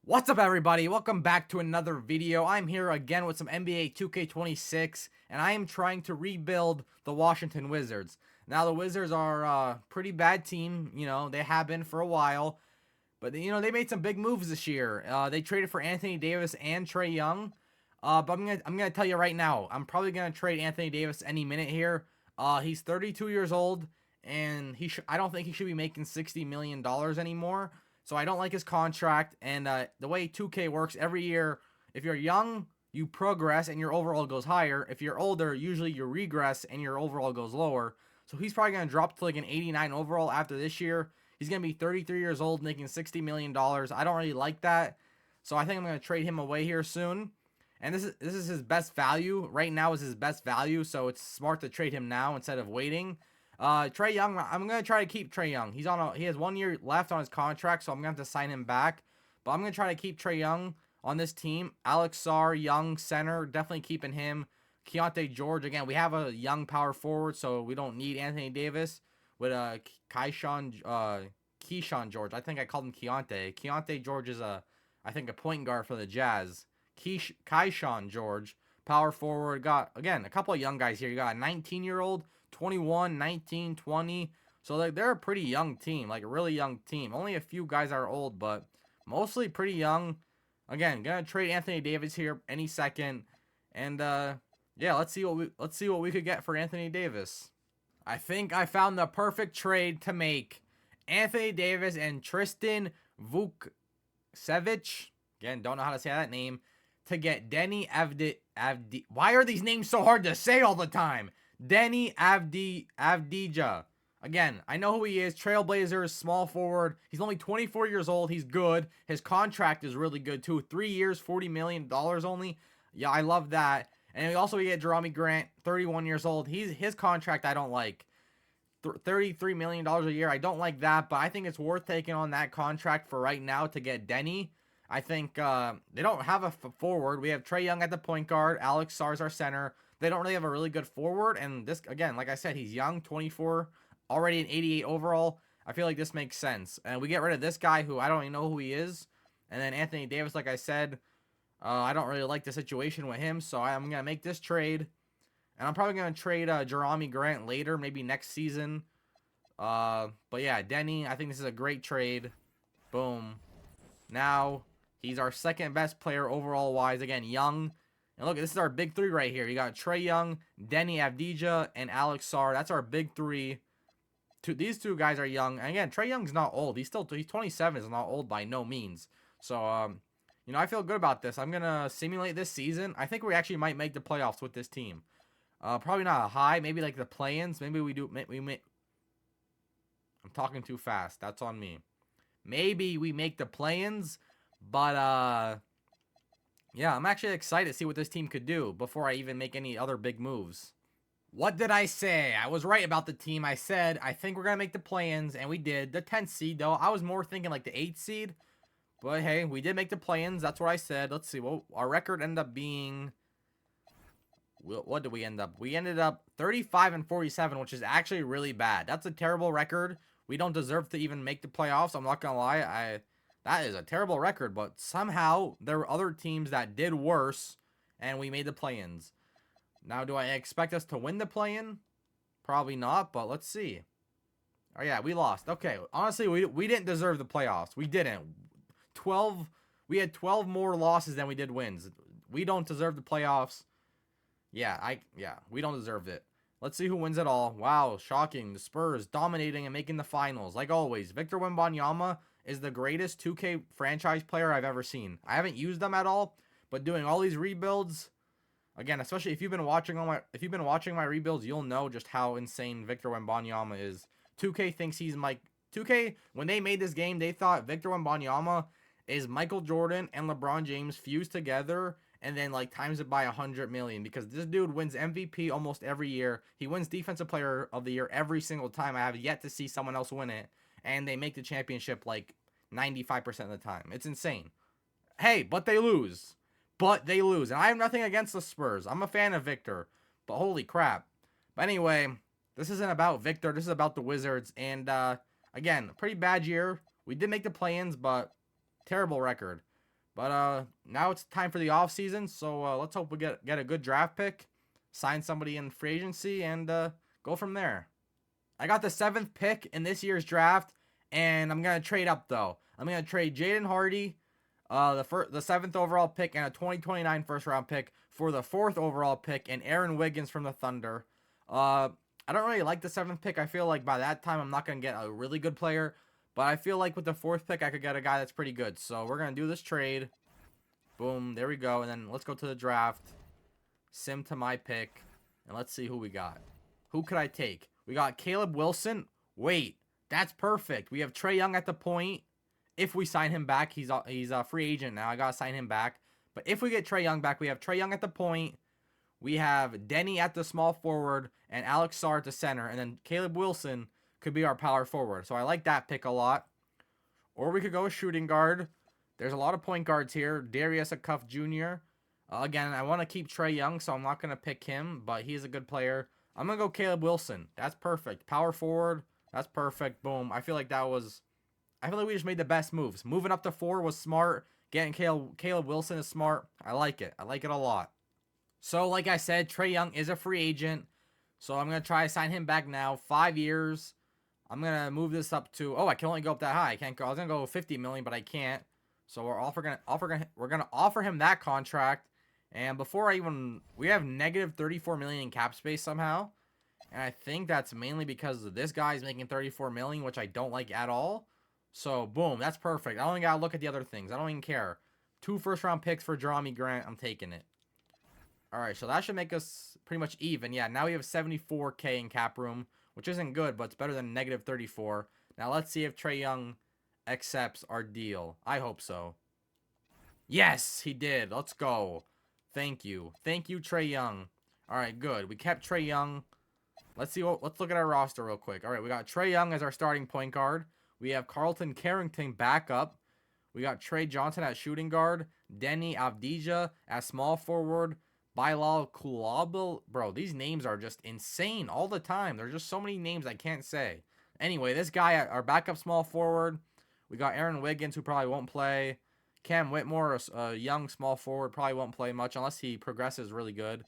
What's up, everybody? Welcome back to another video. I'm here again with some NBA 2K26, and I am trying to rebuild the Washington Wizards. Now, the Wizards are a pretty bad team. They have been for a while, but they made some big moves this year. They traded for Anthony Davis and Trae Young. But I'm gonna tell you right now, I'm probably gonna trade Anthony Davis any minute here. He's 32 years old, and I don't think he should be making $60 million anymore. So I don't like his contract, and the way 2K works, every year, if you're young, you progress and your overall goes higher. If you're older, usually you regress and your overall goes lower. So he's probably going to drop to like an 89 overall after this year. He's going to be 33 years old, making $60 million. I don't really like that. So I think I'm going to trade him away here soon. And this is his best value. Right now is his best value, so it's smart to trade him now instead of waiting. Trae Young, I'm gonna try to keep Trae Young. He has 1 year left on his contract, so I'm gonna have to sign him back. But I'm gonna try to keep Trae Young on this team. Alex Sarr, young center, definitely keeping him. Keontae George, again, we have a young power forward, so we don't need Anthony Davis with Keyshawn George. I think I called him Keontae. Keontae George is I think a point guard for the Jazz. Keyshawn George, power forward. Got again a couple of young guys here. You got a 19-year-old. 21, 19, 20. So like they're a pretty young team, like a really young team. Only a few guys are old, but mostly pretty young. Again, gonna trade Anthony Davis here any second, and yeah, let's see what we could get for Anthony Davis. I think I found the perfect trade to make. Anthony Davis and Tristan Vukcevic. Again, don't know how to say that name. To get Denny Avdi. Why are these names so hard to say all the time? Denny Avdija. Again, I know who he is. Trailblazers, small forward. He's only 24 years old. He's good. His contract is really good, too. 3 years, $40 million only. Yeah, I love that. And we get Jerami Grant, 31 years old. His contract I don't like. $33 million a year. I don't like that, but I think it's worth taking on that contract for right now to get Denny. I think they don't have a forward. We have Trae Young at the point guard. Alex Sarr our center. They don't really have a really good forward. And this, again, like I said, he's young, 24, already an 88 overall. I feel like this makes sense. And we get rid of this guy who I don't even know who he is. And then Anthony Davis, like I said, I don't really like the situation with him. So I'm going to make this trade. And I'm probably going to trade Jerami Grant later, maybe next season. But yeah, Denny, I think this is a great trade. Boom. Now, he's our second best player overall wise. Again, young. And look, this is our big three right here. You got Trae Young, Denny Avdija, and Alex Sarr. That's our big three. These two guys are young. And again, Trae Young's not old. He's 27. Is not old by no means. So, I feel good about this. I'm gonna simulate this season. I think we actually might make the playoffs with this team. Probably not a high. Maybe like the play-ins. Maybe we do. I'm talking too fast. That's on me. Maybe we make the play-ins, but yeah, I'm actually excited to see what this team could do before I even make any other big moves. What did I say? I was right about the team. I said, I think we're going to make the play-ins, and we did. The 10th seed, though. I was more thinking like the 8th seed. But, hey, we did make the play-ins. That's what I said. Let's see. Well, our record ended up being... What did we end up? We ended up 35-47, which is actually really bad. That's a terrible record. We don't deserve to even make the playoffs. I'm not going to lie. That is a terrible record, but somehow there were other teams that did worse, and we made the play-ins. Now, do I expect us to win the play-in? Probably not, but let's see. Oh, yeah, we lost. Okay, honestly, we didn't deserve the playoffs. We didn't. We had 12 more losses than we did wins. We don't deserve the playoffs. Yeah, we don't deserve it. Let's see who wins it all. Wow, shocking. The Spurs dominating and making the finals. Like always, Victor Wembanyama is the greatest 2K franchise player I've ever seen. I haven't used them at all, but doing all these rebuilds, again, especially if you've been watching my rebuilds, you'll know just how insane Victor Wembanyama is. 2K thinks he's 2K, when they made this game, they thought Victor Wembanyama is Michael Jordan and LeBron James fused together and then like times it by 100 million, because this dude wins MVP almost every year. He wins Defensive Player of the Year every single time. I have yet to see someone else win it. And they make the championship like 95% of the time. It's insane. Hey, but they lose. And I have nothing against the Spurs. I'm a fan of Victor. But holy crap. But anyway, this isn't about Victor. This is about the Wizards. And again, pretty bad year. We did make the play-ins, but terrible record. But now it's time for the off season, so let's hope we get a good draft pick, sign somebody in free agency, and go from there. I got the 7th pick in this year's draft, and I'm gonna trade up though. I'm gonna trade Jaden Hardy, the 7th overall pick, and a 2029 first round pick for the 4th overall pick, and Aaron Wiggins from the Thunder. I don't really like the 7th pick. I feel like by that time I'm not gonna get a really good player, but I feel like with the 4th pick I could get a guy that's pretty good. So we're gonna do this trade. Boom, there we go, and then let's go to the draft. Sim to my pick, and let's see who we got. Who could I take? We got Caleb Wilson. Wait, that's perfect. We have Trae Young at the point. If we sign him back, he's a free agent now. I gotta sign him back. But if we get Trae Young back, we have Trae Young at the point. We have Denny at the small forward and Alex Sarr at the center, and then Caleb Wilson could be our power forward. So I like that pick a lot. Or we could go shooting guard. There's a lot of point guards here. Darius Acuff Jr. Again, I want to keep Trae Young, so I'm not going to pick him, but he's a good player. I'm going to go Caleb Wilson. That's perfect. Power forward. That's perfect. Boom. I feel like we just made the best moves. Moving up to 4 was smart. Getting Caleb Wilson is smart. I like it. I like it a lot. So, like I said, Trae Young is a free agent. So, I'm going to try to sign him back now. 5 years. I'm going to move this up to... Oh, I can only go up that high. I can't go... I was going to go 50 million, but I can't. So, we're going to offer him that contract. And before I even... We have negative 34 million in cap space somehow. And I think that's mainly because this guy's making 34 million, which I don't like at all. So, boom. That's perfect. I don't even got to look at the other things. I don't even care. 2 first-round picks for Jerami Grant. I'm taking it. Alright, so that should make us pretty much even. Yeah, now we have 74K in cap room, which isn't good, but it's better than negative 34. Now let's see if Trae Young accepts our deal. I hope so. Yes, he did. Let's go. Thank you. Thank you, Trae Young. Alright, good. We kept Trae Young. Let's look at our roster real quick. Alright, we got Trae Young as our starting point guard. We have Carlton Carrington back up. We got Trey Johnson at shooting guard. Denny Avdija at small forward. Bilal Kulabal. Bro, these names are just insane all the time. There's just so many names I can't say. Anyway, this guy, our backup small forward. We got Aaron Wiggins, who probably won't play. Cam Whitmore, a young small forward, probably won't play much unless he progresses really good.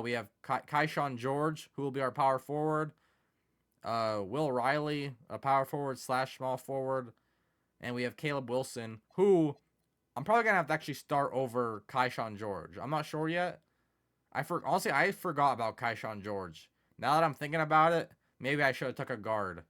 We have Kaishawn George, who will be our power forward. Will Riley, a power forward / small forward. And we have Caleb Wilson, who I'm probably going to have to actually start over Kaishawn George. I'm not sure yet. Honestly, I forgot about Kaishawn George. Now that I'm thinking about it, maybe I should have took a guard.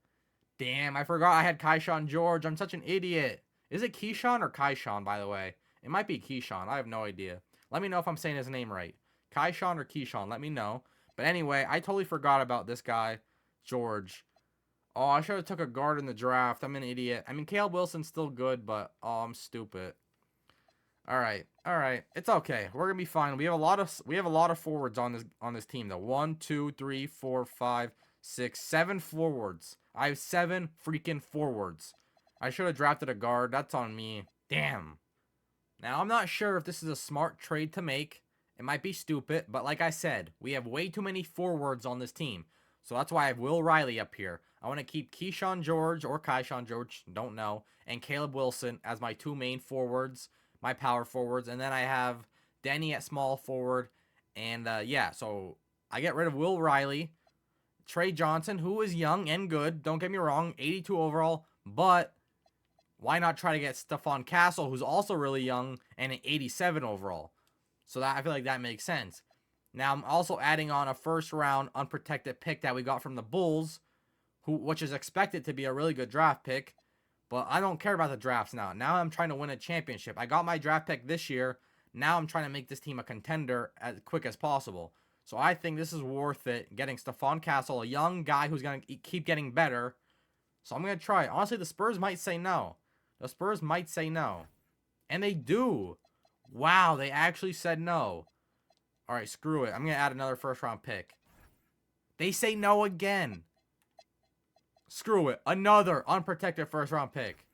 Damn, I forgot I had Kaishawn George. I'm such an idiot. Is it Keyshawn or Kaishawn, by the way? It might be Keyshawn. I have no idea. Let me know if I'm saying his name right. Kaishawn or Keyshawn, let me know. But anyway, I totally forgot about this guy, George. Oh, I should have took a guard in the draft. I'm an idiot. I mean, Caleb Wilson's still good, but oh, I'm stupid. All right. It's okay. We're gonna be fine. We have a lot of forwards on this team though. 1, 2, 3, 4, 5, 6, 7 forwards. I have 7 freaking forwards. I should have drafted a guard. That's on me. Damn. Now I'm not sure if this is a smart trade to make. It might be stupid, but like I said, we have way too many forwards on this team. So that's why I have Will Riley up here. I want to keep Keyshawn George or Kaishawn George, don't know, and Caleb Wilson as my 2 main forwards. My power forwards, and then I have Denny at small forward, and yeah, so I get rid of Will Riley, Trey Johnson, who is young and good, don't get me wrong, 82 overall, but why not try to get Stephon Castle, who's also really young, and an 87 overall, so that I feel like that makes sense. Now, I'm also adding on a first-round unprotected pick that we got from the Bulls, which is expected to be a really good draft pick. But I don't care about the drafts now. Now I'm trying to win a championship. I got my draft pick this year. Now I'm trying to make this team a contender as quick as possible. So I think this is worth it. Getting Stephon Castle, a young guy who's going to keep getting better. So I'm going to try it. Honestly, the Spurs might say no. The Spurs might say no. And they do. Wow, they actually said no. All right, screw it. I'm going to add another first-round pick. They say no again. Screw it. Another unprotected first-round pick.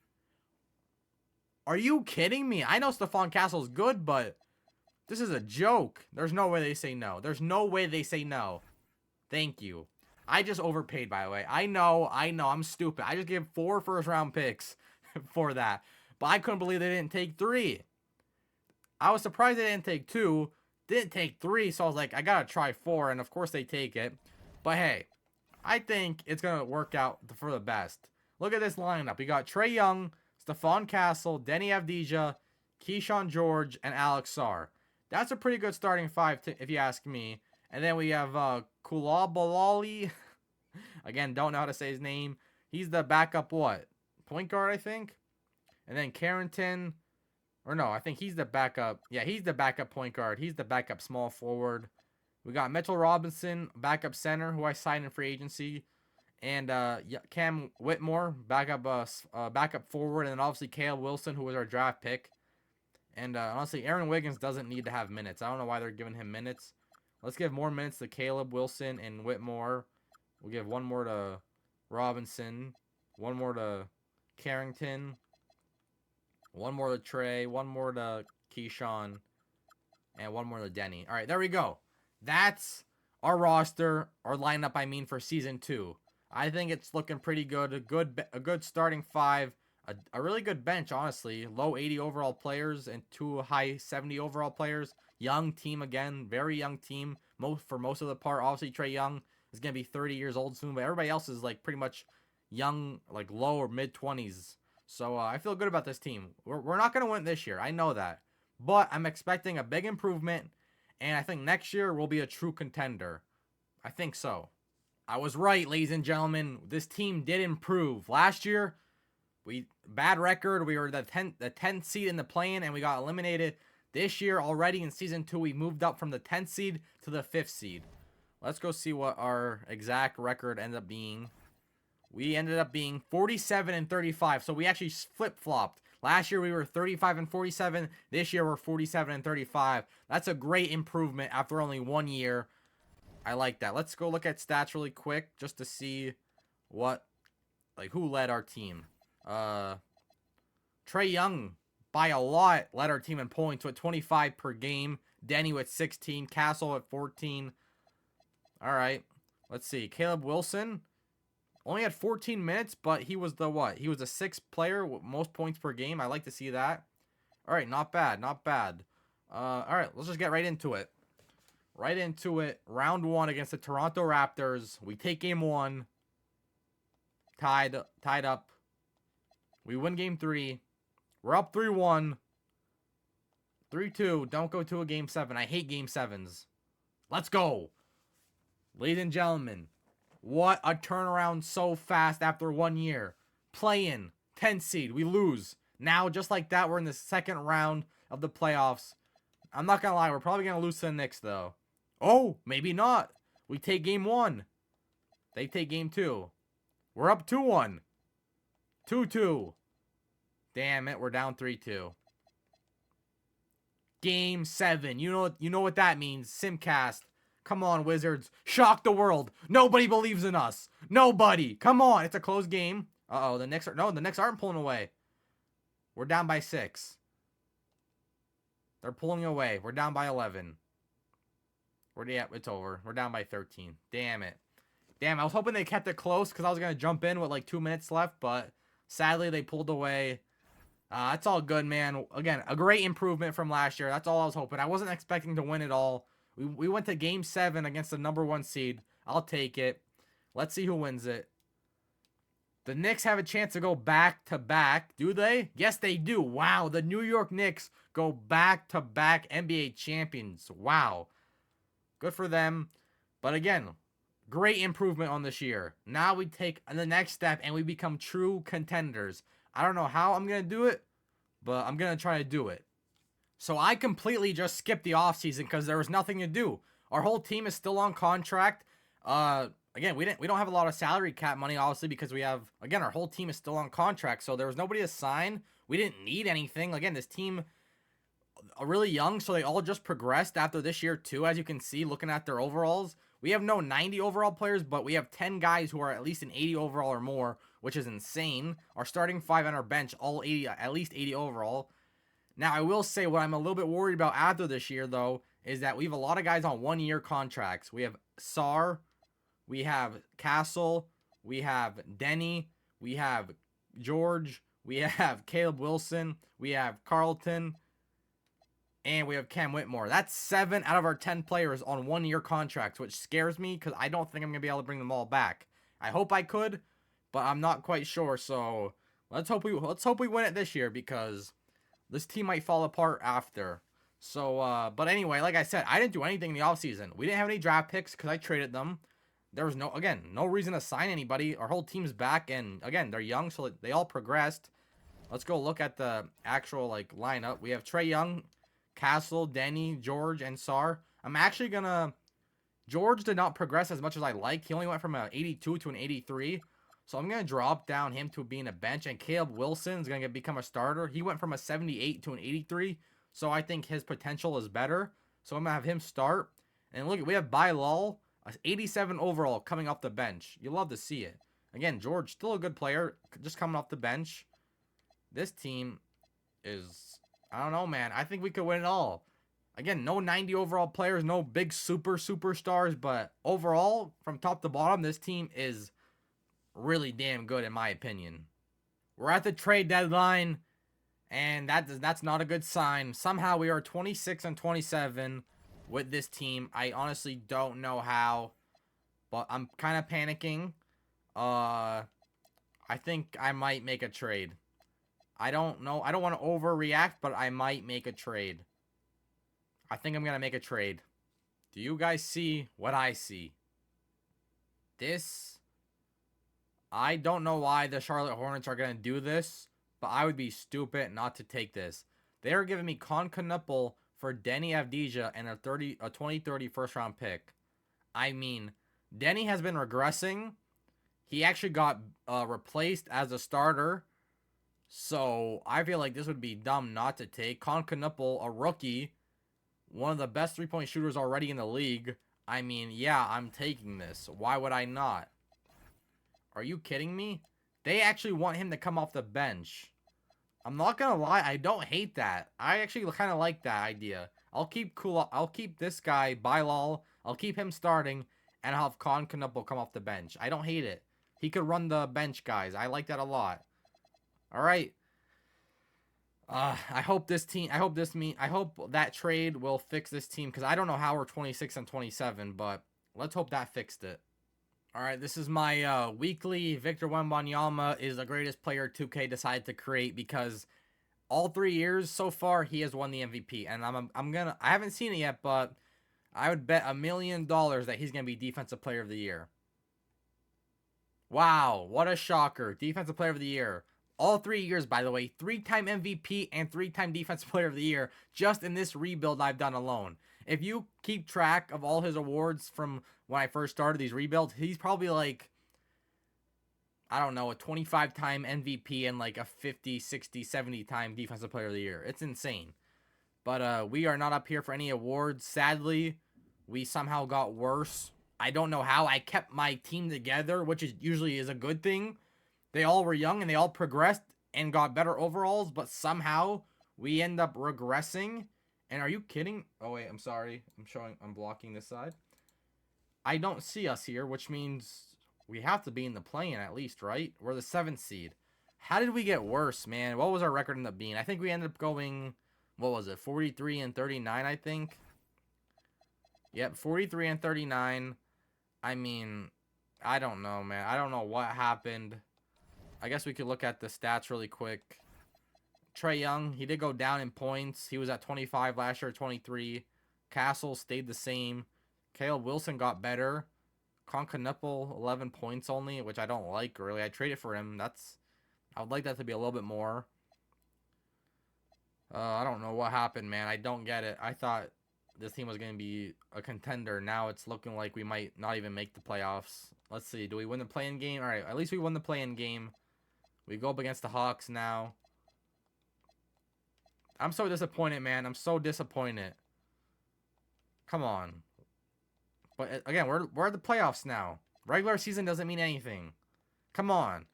Are you kidding me? I know Stephon Castle's good, but this is a joke. There's no way they say no. There's no way they say no. Thank you. I just overpaid, by the way. I know. I'm stupid. I just gave 4 first-round picks for that. But I couldn't believe they didn't take 3. I was surprised they didn't take 2. Didn't take 3, so I was like, I gotta try 4, and of course they take it. But hey, I think it's going to work out for the best. Look at this lineup. We got Trae Young, Stephon Castle, Denny Avdija, Keyshawn George, and Alex Sarr. That's a pretty good starting 5, if you ask me. And then we have Kulabalali. Again, don't know how to say his name. He's the backup what? Point guard, I think? And then Carrington. Or no, I think he's the backup. Yeah, he's the backup point guard. He's the backup small forward. We got Mitchell Robinson, backup center, who I signed in free agency. And Cam Whitmore, backup forward. And then obviously Caleb Wilson, who was our draft pick. And honestly, Aaron Wiggins doesn't need to have minutes. I don't know why they're giving him minutes. Let's give more minutes to Caleb Wilson and Whitmore. We'll give one more to Robinson. One more to Carrington. One more to Trey. One more to Keyshawn. And one more to Denny. All right, there we go. That's our roster, our lineup, I mean, for Season 2. I think it's looking pretty good. A good starting 5. A really good bench, honestly. Low 80 overall players and 2 high 70 overall players. Young team again. Very young team for most of the part. Obviously, Trae Young is going to be 30 years old soon. But everybody else is like pretty much young, like low or mid-20s. So I feel good about this team. We're not going to win this year. I know that. But I'm expecting a big improvement. And I think next year we'll be a true contender. I think so. I was right, ladies and gentlemen. This team did improve. Last year, bad record. We were the 10th seed in the play-in, and we got eliminated. This year, already in Season 2, we moved up from the 10th seed to the 5th seed. Let's go see what our exact record ended up being. We ended up being 47-35, so we actually flip-flopped. Last year we were 35-47. This year we're 47-35. That's a great improvement after only 1 year. I like that. Let's go look at stats really quick just to see who led our team. Trae Young by a lot led our team in points with 25 per game. Denny with 16. Castle at 14. All right. Let's see. Caleb Wilson only had 14 minutes, but he was the what? He was a 6th player with most points per game. I like to see that. All right, not bad, not bad. All right, let's just get right into it. Right into it. Round 1 against the Toronto Raptors. We take game 1. Tied up. We win game 3. We're up 3-1. 3-2. Don't go to a game 7. I hate game 7s. Let's go. Ladies and gentlemen. What a turnaround so fast after 1 year. Play-in, 10th seed, we lose. Now, just like that, we're in the second round of the playoffs. I'm not going to lie, we're probably going to lose to the Knicks, though. Oh, maybe not. We take game 1. They take game 2. We're up 2-1. 2-2. Damn it, we're down 3-2. Game 7. You know what that means. Simcast. Come on, Wizards. Shock the world. Nobody believes in us. Nobody. Come on. It's a close game. Uh-oh. The Knicks aren't pulling away. We're down by 6. They're pulling away. We're down by 11. It's over. We're down by 13. Damn it. Damn, I was hoping they kept it close because I was going to jump in with like 2 minutes left, but sadly they pulled away. That's all good, man. Again, a great improvement from last year. That's all I was hoping. I wasn't expecting to win it all. We went to game 7 against the number 1 seed. I'll take it. Let's see who wins it. The Knicks have a chance to go back-to-back. Do they? Yes, they do. Wow. The New York Knicks go back-to-back NBA champions. Wow. Good for them. But again, great improvement on this year. Now we take the next step and we become true contenders. I don't know how I'm going to do it, but I'm going to try to do it. So I completely just skipped the offseason because there was nothing to do. Our whole team is still on contract. Again, we don't have a lot of salary cap money, obviously, because our whole team is still on contract. So there was nobody to sign. We didn't need anything. Again, this team are really young, so they all just progressed after this year too, as you can see, looking at their overalls. We have no 90 overall players, but we have 10 guys who are at least an 80 overall or more, which is insane. Our starting 5 on our bench, all 80, at least 80 overall. Now, I will say what I'm a little bit worried about after this year, though, is that we have a lot of guys on 1-year contracts. We have Sarr, we have Castle, we have Denny, we have George, we have Caleb Wilson, we have Carlton, And we have Cam Whitmore. That's 7 out of our 10 players on 1-year contracts, which scares me because I don't think I'm going to be able to bring them all back. I hope I could, but I'm not quite sure. So let's hope we win it this year because this team might fall apart after. So, but anyway, like I said, I didn't do anything in the offseason. We didn't have any draft picks because I traded them. There was no reason to sign anybody. Our whole team's back, and again, they're young, so they all progressed. Let's go look at the actual lineup. We have Trae Young, Castle, Denny, George, and Sar. I'm actually gonna. George did not progress as much as I like. He only went from an 82 to an 83. So I'm gonna drop down him to being a bench, and Caleb Wilson is gonna become a starter. He went from a 78 to an 83, so I think his potential is better. So I'm gonna have him start. And look, we have Bilal, a 87 overall, coming off the bench. You love to see it. Again, George still a good player, just coming off the bench. This team is, I don't know, man. I think we could win it all. Again, no 90 overall players, no big superstars, but overall, from top to bottom, this team is really damn good in my opinion. We're at the trade deadline, and that's not a good sign. Somehow we are 26 and 27 with this team. I honestly don't know how, but I'm kind of panicking. I think I might make a trade. I don't know. I don't want to overreact, but I might make a trade. I think I'm going to make a trade. Do you guys see what I see? This, I don't know why the Charlotte Hornets are going to do this, but I would be stupid not to take this. They are giving me Con Knuppel for Denny Avdija and a 2030 first round pick. I mean, Denny has been regressing. He actually got replaced as a starter. So I feel like this would be dumb not to take. Con Knuppel, a rookie, one of the best three-point shooters already in the league. I mean, yeah, I'm taking this. Why would I not? Are you kidding me? They actually want him to come off the bench. I'm not gonna lie, I don't hate that. I actually kind of like that idea. I'll keep this guy, Bilal. I'll keep him starting, and I'll have Con Knuppel come off the bench. I don't hate it. He could run the bench guys. I like that a lot. All right. I hope that trade will fix this team, because I don't know how we're 26 and 27, but let's hope that fixed it. All right, this is my weekly Victor Wembanyama is the greatest player 2K decided to create, because all 3 years so far he has won the MVP, and I haven't seen it yet, but I would bet $1 million that he's gonna be Defensive Player of the Year. Wow, what a shocker! Defensive Player of the Year. All 3 years, by the way, 3-time MVP and 3-time Defensive Player of the Year, just in this rebuild I've done alone. If you keep track of all his awards from when I first started these rebuilds, he's probably like, I don't know, a 25-time MVP and like a 50, 60, 70-time Defensive Player of the Year. It's insane. But we are not up here for any awards. Sadly, we somehow got worse. I don't know how. I kept my team together, which usually is a good thing. They all were young and they all progressed and got better overalls, but somehow we end up regressing. And are you kidding? Oh, wait, I'm sorry. I'm blocking this side. I don't see us here, which means we have to be in the play-in at least, right? We're the 7th seed. How did we get worse, man? What was our record end up being? I think we ended up going, what was it, 43 and 39, I think? Yep, 43 and 39. I mean, I don't know, man. I don't know what happened. I guess we could look at the stats really quick. Trae Young, he did go down in points. He was at 25 last year, 23. Castle stayed the same. Caleb Wilson got better. Con Knuppel, 11 points only, which I don't like, really. I traded for him. I would like that to be a little bit more. I don't know what happened, man. I don't get it. I thought this team was going to be a contender. Now it's looking like we might not even make the playoffs. Let's see. Do we win the play-in game? All right, at least we won the play-in game. We go up against the Hawks now. I'm so disappointed, man. I'm so disappointed. Come on. But again, we're at the playoffs now. Regular season doesn't mean anything. Come on.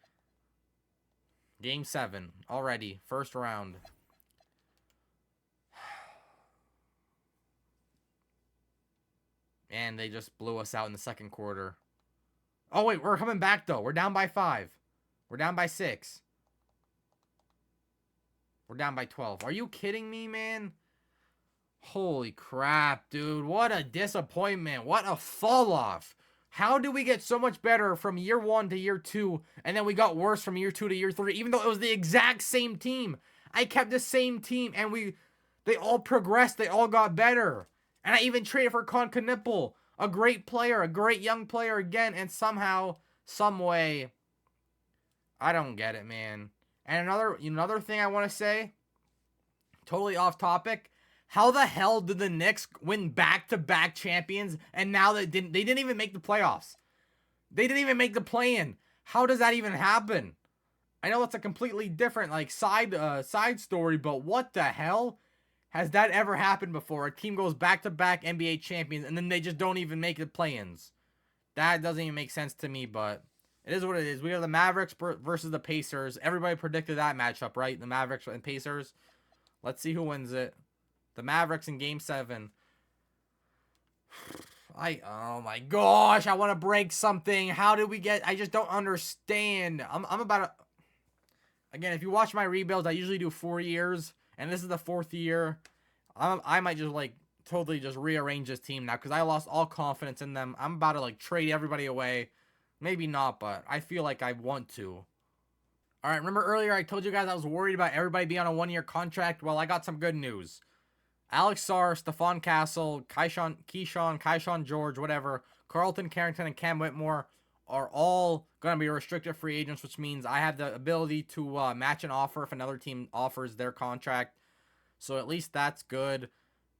Game 7 already. First round. And they just blew us out in the second quarter. Oh, wait. We're coming back, though. We're down by 5. We're down by 6. We're down by 12. Are you kidding me, man? Holy crap, dude. What a disappointment. What a fall off. How did we get so much better from year 1 to year 2, and then we got worse from year 2 to year 3, even though it was the exact same team? I kept the same team, and they all progressed. They all got better. And I even traded for Nipple, a great player, a great young player again, and somehow, some way, I don't get it, man. And another thing I want to say, totally off topic, how the hell did the Knicks win back-to-back champions and now they didn't even make the playoffs? They didn't even make the play-in. How does that even happen? I know it's a completely different like side story, but what the hell? Has that ever happened before? A team goes back-to-back NBA champions and then they just don't even make the play-ins. That doesn't even make sense to me, but it is what it is. We have the Mavericks versus the Pacers. Everybody predicted that matchup, right? The Mavericks and Pacers. Let's see who wins it. The Mavericks in Game 7. Oh my gosh, I want to break something. How did we get... I just don't understand. I'm about to... Again, if you watch my rebuilds, I usually do 4 years. And this is the 4th year. I might just like totally just rearrange this team now because I lost all confidence in them. I'm about to like trade everybody away. Maybe not, but I feel like I want to. Alright, remember earlier I told you guys I was worried about everybody being on a 1-year contract? Well, I got some good news. Alex Sarr, Stephon Castle, Keyshawn George, whatever, Carlton Carrington, and Cam Whitmore are all going to be restricted free agents, which means I have the ability to match an offer if another team offers their contract. So at least that's good.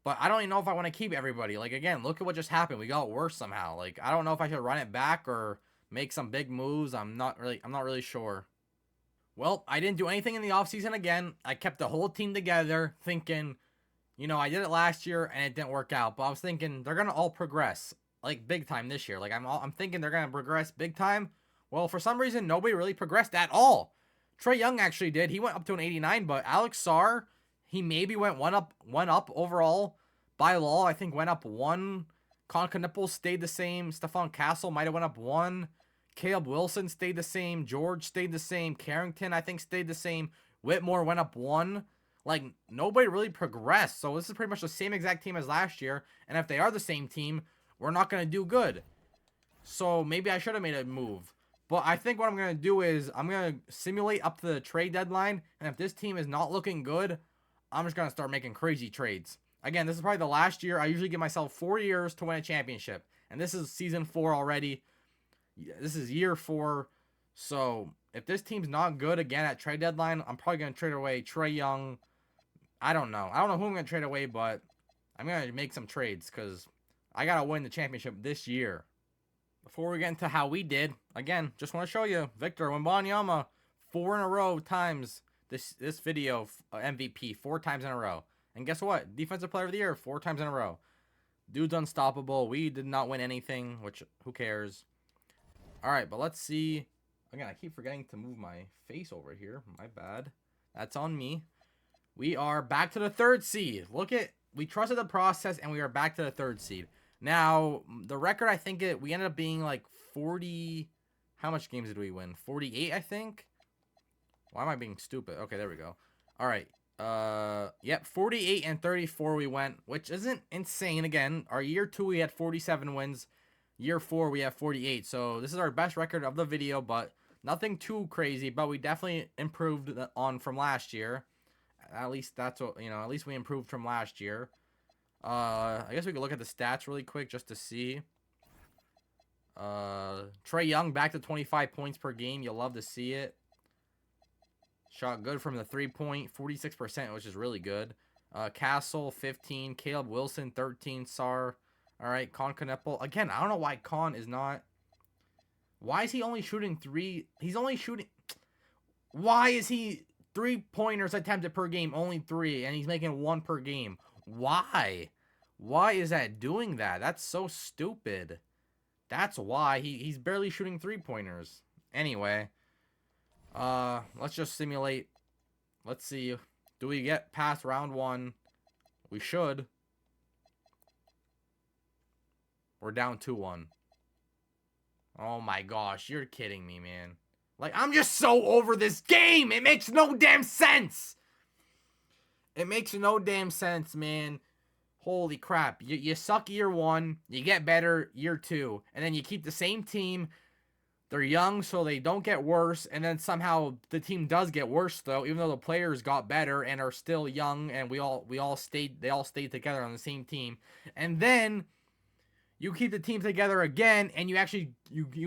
But I don't even know if I want to keep everybody. Like, again, look at what just happened. We got worse somehow. Like, I don't know if I should run it back or make some big moves. I'm not really sure. Well, I didn't do anything in the offseason again. I kept the whole team together thinking, you know, I did it last year and it didn't work out. But I was thinking they're going to all progress, like, big time this year. Like, I'm thinking they're going to progress big time. Well, for some reason, nobody really progressed at all. Trae Young actually did. He went up to an 89, but Alex Sarr, he maybe went one up overall. By law, I think went up 1. Nipple stayed the same. Stephon Castle might have went up 1. Caleb Wilson stayed the same. George stayed the same. Carrington, I think, stayed the same. Whitmore went up 1. Like, nobody really progressed. So this is pretty much the same exact team as last year. And if they are the same team, we're not going to do good. So maybe I should have made a move. But I think what I'm going to do is I'm going to simulate up to the trade deadline. And if this team is not looking good, I'm just going to start making crazy trades. Again, this is probably the last year. I usually give myself 4 years to win a championship. And this is season 4 already. This is year 4. So if this team's not good again at trade deadline, I'm probably going to trade away Trae Young. I don't know. I don't know who I'm going to trade away, but I'm going to make some trades because I got to win the championship this year. Before we get into how we did, again, just want to show you, Victor Wembanyama, 4 in a row times this video MVP, 4 times in a row. And guess what? Defensive Player of the Year, 4 times in a row. Dude's unstoppable. We did not win anything, which, who cares? Alright, but let's see. Again, I keep forgetting to move my face over here. My bad. That's on me. We are back to the 3rd seed. Look at, we trusted the process, and we are back to the 3rd seed. Now, the record, I think we ended up being like 40. How much games did we win? 48, I think. Why am I being stupid? Okay, there we go. All right. Yep, 48 and 34 we went, which isn't insane. Again, our year 2 we had 47 wins. Year 4 we have 48. So this is our best record of the video, but nothing too crazy. But we definitely improved on from last year. At least that's what, you know, at least we improved from last year. I guess we could look at the stats really quick just to see. Trae Young back to 25 points per game. You'll love to see it. Shot good from the 3-point, 46%, which is really good. Castle, 15. Caleb Wilson, 13. Sarr. All right, Nipple. Again, I don't know why Con is not... Why is he only shooting 3? He's only shooting... Why is he 3-pointers attempted per game, only 3, and he's making 1 per game? Why? Why is that doing that? That's so stupid. That's why. He's barely shooting 3-pointers. Anyway... let's just simulate. Let's see. Do we get past round 1? We should. We're down 2-1. Oh my gosh, you're kidding me, man. Like, I'm just so over this game. It makes no damn sense. It makes no damn sense, man. Holy crap. You suck year 1, you get better year 2, and then you keep the same team. They're young, so they don't get worse, and then somehow the team does get worse though, even though the players got better and are still young, and they all stayed together on the same team. And then you keep the team together again, and you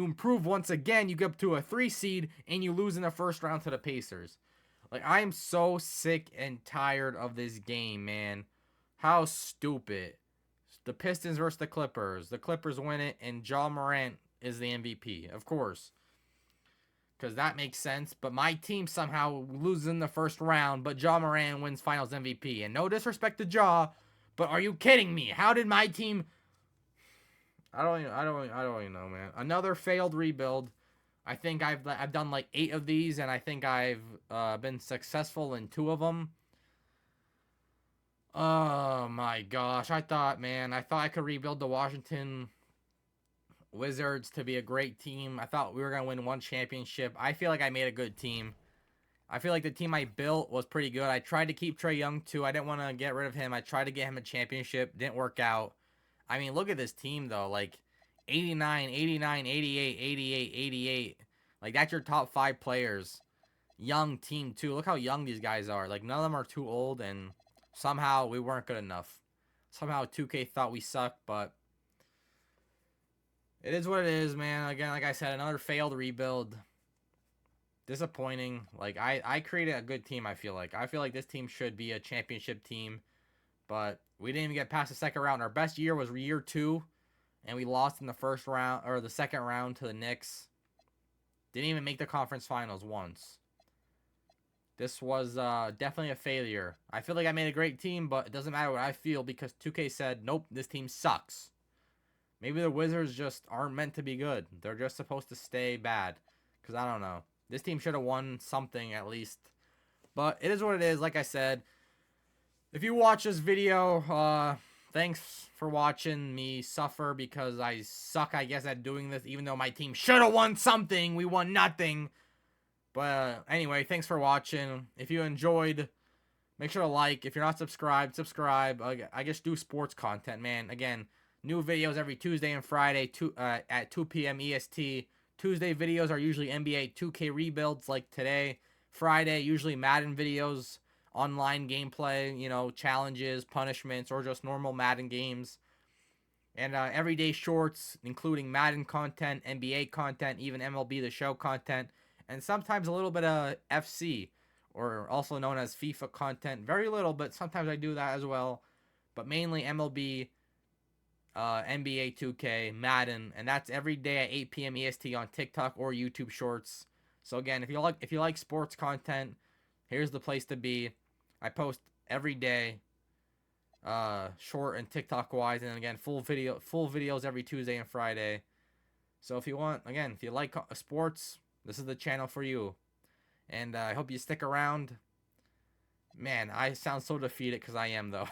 improve once again. You get up to a 3 seed, and you lose in the first round to the Pacers. Like, I am so sick and tired of this game, man. How stupid. The Pistons versus the Clippers. The Clippers win it, and Ja Morant is the MVP, of course, because that makes sense. But my team somehow loses in the first round, but Ja Morant wins Finals MVP. And no disrespect to Ja, but are you kidding me? How did my team? I don't even know, man. Another failed rebuild. I think I've done like 8 of these, and I think I've been successful in 2 of them. Oh my gosh, I thought I could rebuild the Washington Wizards to be a great team. I thought we were going to win 1 championship. I feel like I made a good team. I feel like the team I built was pretty good. I tried to keep Trae Young too. I didn't want to get rid of him. I tried to get him a championship. Didn't work out. I mean, look at this team though. Like 89, 89, 88, 88, 88. Like that's your top 5 players. Young team too. Look how young these guys are. Like none of them are too old, and somehow we weren't good enough. Somehow 2K thought we sucked, but it is what it is, man. Again, like I said, another failed rebuild. Disappointing. Like I created a good team. I feel like this team should be a championship team, but we didn't even get past the second round. Our best year was year 2, and we lost in the first round or the second round to the Knicks. Didn't even make the conference finals once. This was definitely a failure. I feel like I made a great team, but it doesn't matter what I feel because 2K said, nope, this team sucks. Maybe the Wizards just aren't meant to be good. They're just supposed to stay bad. Because I don't know. This team should have won something at least. But it is what it is, like I said. If you watch this video, thanks for watching me suffer because I suck, I guess, at doing this. Even though my team should have won something. We won nothing. But anyway, thanks for watching. If you enjoyed, make sure to like. If you're not subscribed, subscribe. I just do sports content, man. Again, new videos every Tuesday and Friday at 2 p.m. EST. Tuesday videos are usually NBA 2K rebuilds like today. Friday, usually Madden videos, online gameplay, challenges, punishments, or just normal Madden games. And everyday shorts, including Madden content, NBA content, even MLB The Show content. And sometimes a little bit of FC, or also known as FIFA content. Very little, but sometimes I do that as well. But mainly MLB, NBA 2K, Madden, and that's every day at 8 p.m. EST on TikTok or YouTube Shorts. So again, if you like sports content, here's the place to be. I post every day, short and TikTok wise, and again full videos every Tuesday and Friday. So if you like sports, this is the channel for you. And I hope you stick around. Man, I sound so defeated because I am though.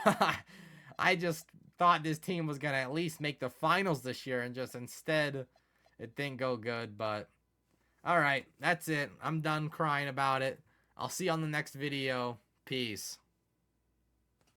I just thought this team was going to at least make the finals this year, and just instead it didn't go good. But alright, that's it. I'm done crying about it. I'll see you on the next video. Peace.